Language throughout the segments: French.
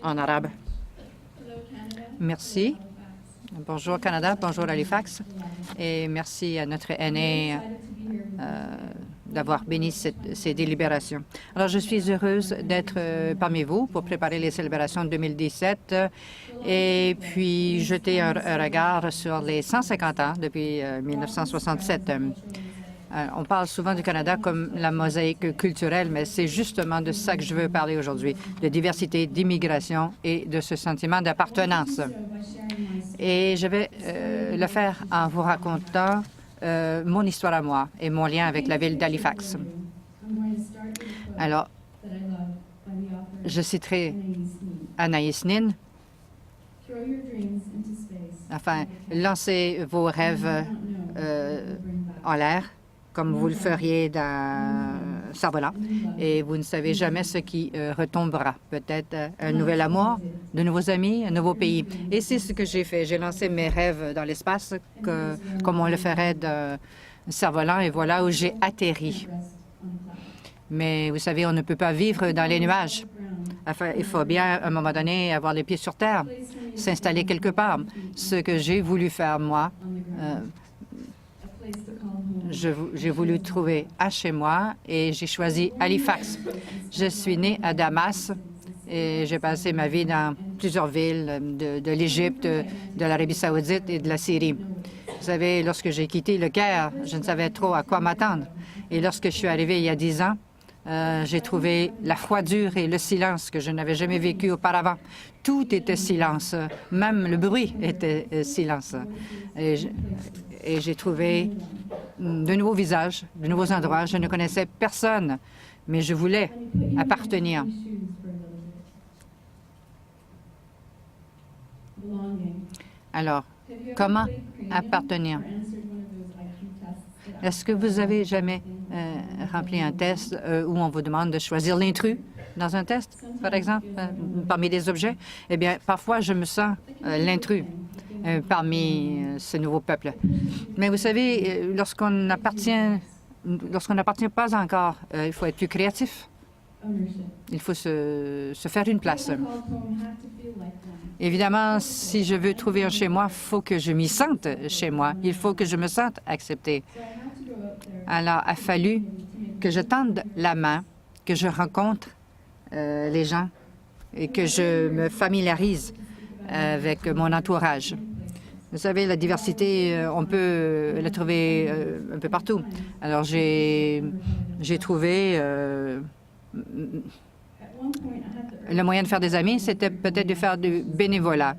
en arabe. Merci. Bonjour Canada, bonjour Halifax, et merci à notre aîné d'avoir béni ces délibérations. Alors, je suis heureuse d'être parmi vous pour préparer les célébrations de 2017 et puis jeter un regard sur les 150 ans depuis 1967. On parle souvent du Canada comme la mosaïque culturelle, mais c'est justement de ça que je veux parler aujourd'hui, de diversité, d'immigration et de ce sentiment d'appartenance. Et je vais le faire en vous racontant mon histoire à moi et mon lien avec la ville d'Halifax. Alors, je citerai Anaïs Nin. Enfin, lancez vos rêves en l'air, comme vous le feriez dans Cerf-Volant, et vous ne savez jamais ce qui retombera. Peut-être un nouvel amour, de nouveaux amis, un nouveau pays. Et c'est ce que j'ai fait. J'ai lancé mes rêves dans l'espace, comme on le ferait de Cerf-Volant, et voilà où j'ai atterri. Mais vous savez, on ne peut pas vivre dans les nuages. Enfin, il faut bien, à un moment donné, avoir les pieds sur terre, s'installer quelque part. Ce que j'ai voulu faire, moi, j'ai voulu trouver un chez moi et j'ai choisi Halifax. Je suis née à Damas et j'ai passé ma vie dans plusieurs villes de l'Égypte, de l'Arabie saoudite et de la Syrie. Vous savez, lorsque j'ai quitté le Caire, je ne savais trop à quoi m'attendre. Et lorsque je suis arrivée il y a 10 ans, j'ai trouvé la froidure et le silence que je n'avais jamais vécu auparavant. Tout était silence, même le bruit était silence. Et j'ai trouvé de nouveaux visages, de nouveaux endroits. Je ne connaissais personne, mais je voulais appartenir. Alors, comment appartenir? Est-ce que vous avez jamais rempli un test où on vous demande de choisir l'intrus dans un test, par exemple, parmi les objets? Eh bien, parfois, je me sens l'intrus parmi ce nouveau peuple. Mais vous savez, lorsqu'on n'appartient pas encore, il faut être plus créatif. Il faut se faire une place. Évidemment, si je veux trouver un chez moi, il faut que je m'y sente chez moi. Il faut que je me sente acceptée. Alors, il a fallu que je tende la main, que je rencontre les gens et que je me familiarise avec mon entourage. Vous savez, la diversité, on peut la trouver un peu partout. Alors, j'ai trouvé le moyen de faire des amis, c'était peut-être de faire du bénévolat.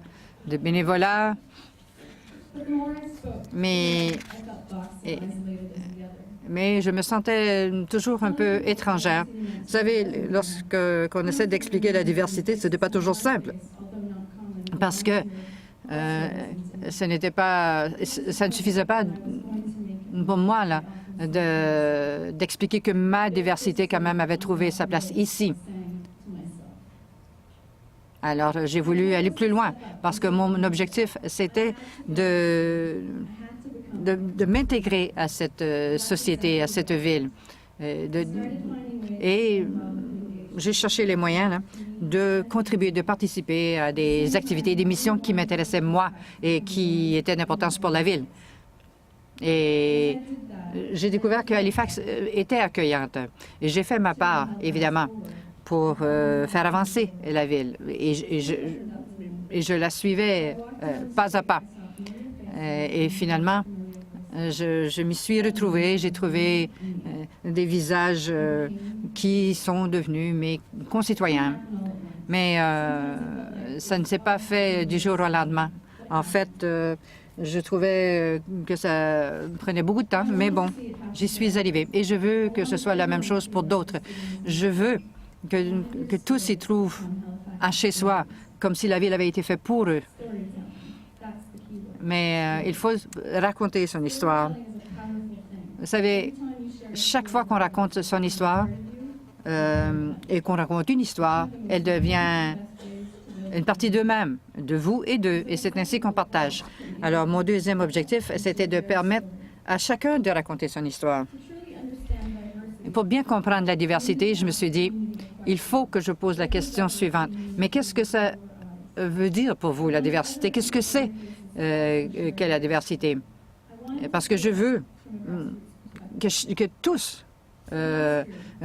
Mais je me sentais toujours un peu étrangère. Vous savez, lorsqu'on essaie d'expliquer la diversité, ce n'est pas toujours simple, parce que ça ne suffisait pas pour moi là d'expliquer que ma diversité quand même avait trouvé sa place ici. Alors, j'ai voulu aller plus loin parce que mon objectif, c'était de m'intégrer à cette société, à cette ville. Et j'ai cherché les moyens là, de contribuer, de participer à des activités, des missions qui m'intéressaient moi et qui étaient d'importance pour la ville. Et j'ai découvert que Halifax était accueillante. Et j'ai fait ma part, évidemment, pour faire avancer la ville. Et je la suivais pas à pas. Et finalement, je m'y suis retrouvée. J'ai trouvé des visages qui sont devenus mes concitoyens. Mais ça ne s'est pas fait du jour au lendemain. En fait, je trouvais que ça prenait beaucoup de temps, mais bon, j'y suis arrivée. Et je veux que ce soit la même chose pour d'autres. Je veux que tous y trouvent un chez-soi, comme si la ville avait été faite pour eux. Mais il faut raconter son histoire. Vous savez, chaque fois qu'on raconte son histoire et qu'on raconte une histoire, elle devient une partie d'eux-mêmes, de vous et d'eux, et c'est ainsi qu'on partage. Alors, mon deuxième objectif, c'était de permettre à chacun de raconter son histoire. Pour bien comprendre la diversité, je me suis dit, il faut que je pose la question suivante. Mais qu'est-ce que ça veut dire pour vous, la diversité? Qu'est-ce que c'est qu'est la diversité? Parce que je veux que tous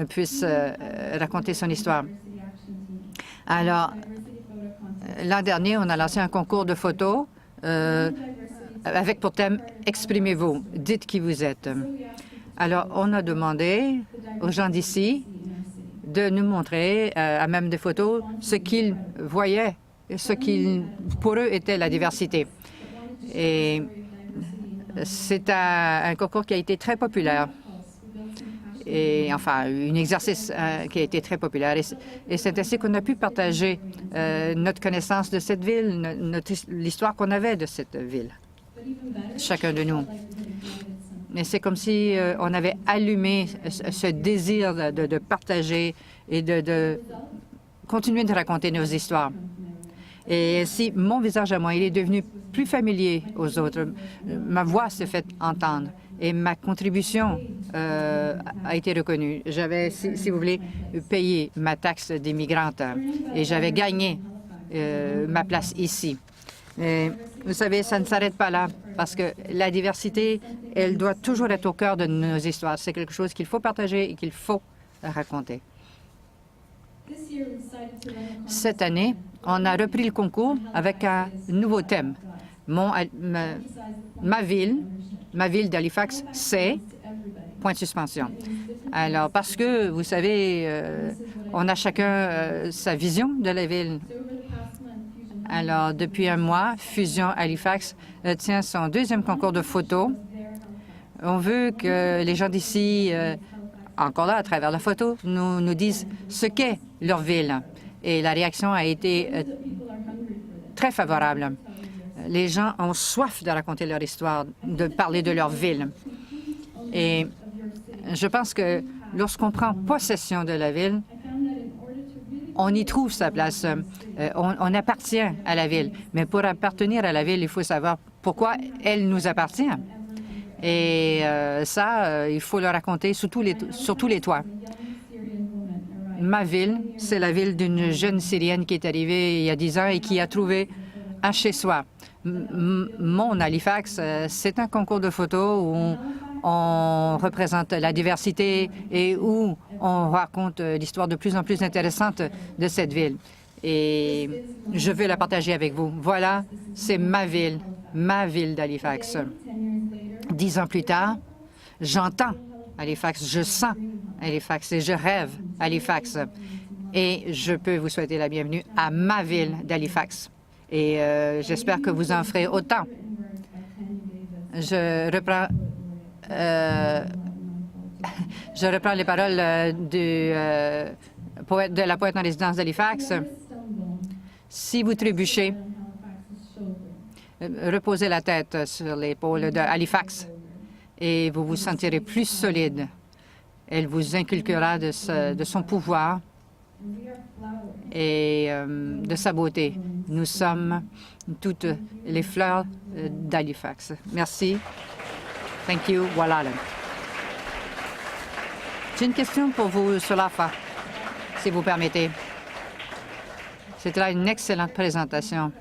puissent raconter son histoire. Alors, l'an dernier, on a lancé un concours de photos avec pour thème « Exprimez-vous, dites qui vous êtes ». Alors, on a demandé aux gens d'ici de nous montrer, à même des photos, ce qu'ils voyaient, ce qui, pour eux, était la diversité. Et c'est un concours qui a été très populaire. Et enfin, un exercice qui a été très populaire. Et c'est ainsi qu'on a pu partager notre connaissance de cette ville, l'histoire qu'on avait de cette ville, chacun de nous. Et c'est comme si on avait allumé ce désir de partager et de continuer de raconter nos histoires. Et ainsi, mon visage à moi, il est devenu plus familier aux autres. Ma voix s'est fait entendre et ma contribution a été reconnue. J'avais, si vous voulez, payé ma taxe d'immigrante et j'avais gagné ma place ici. Et vous savez, ça ne s'arrête pas là parce que la diversité, elle doit toujours être au cœur de nos histoires. C'est quelque chose qu'il faut partager et qu'il faut raconter. Cette année, on a repris le concours avec un nouveau thème. Ma ville d'Halifax, c'est... Point de suspension. Alors, parce que, vous savez, on a chacun sa vision de la ville. Alors, depuis un mois, Fusion Halifax tient son deuxième concours de photos. On veut que les gens d'ici, encore là, à travers la photo, nous disent ce qu'est leur ville. Et la réaction a été très favorable. Les gens ont soif de raconter leur histoire, de parler de leur ville. Et je pense que lorsqu'on prend possession de la ville, on y trouve sa place. On appartient à la ville. Mais pour appartenir à la ville, il faut savoir pourquoi elle nous appartient. Et il faut le raconter sur tous les toits. Ma ville, c'est la ville d'une jeune Syrienne qui est arrivée il y a 10 ans et qui a trouvé un chez-soi. Mon Halifax, c'est un concours de photos où on représente la diversité et où on raconte l'histoire de plus en plus intéressante de cette ville. Et je veux la partager avec vous. Voilà, c'est ma ville d'Halifax. 10 ans plus tard, j'entends Halifax, je sens Halifax et je rêve Halifax. Et je peux vous souhaiter la bienvenue à ma ville d'Halifax. Et j'espère que vous en ferez autant. Je reprends les paroles de la poète en résidence d'Halifax. Si vous trébuchez, reposez la tête sur l'épaule de Halifax et vous vous sentirez plus solide. Elle vous inculquera de son pouvoir et de sa beauté. Nous sommes toutes les fleurs d'Halifax. Merci. Thank you. Voilà. J'ai une question pour vous sur l'AFA, si vous permettez. C'était là une excellente présentation.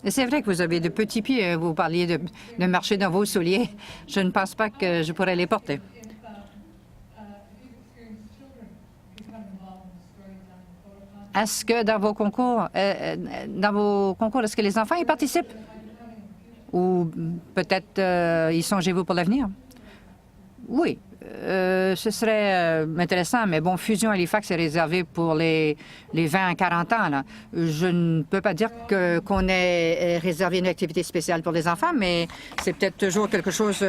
Et c'est vrai que vous avez de petits pieds. Vous parliez de marcher dans vos souliers. Je ne pense pas que je pourrais les porter. Est-ce que dans vos concours, est-ce que les enfants y participent? Ou peut-être y songez-vous pour l'avenir? Oui, ce serait intéressant, mais bon, Fusion Halifax est réservé pour les 20 à 40 ans. Là. Je ne peux pas dire qu'on ait réservé une activité spéciale pour les enfants, mais c'est peut-être toujours quelque chose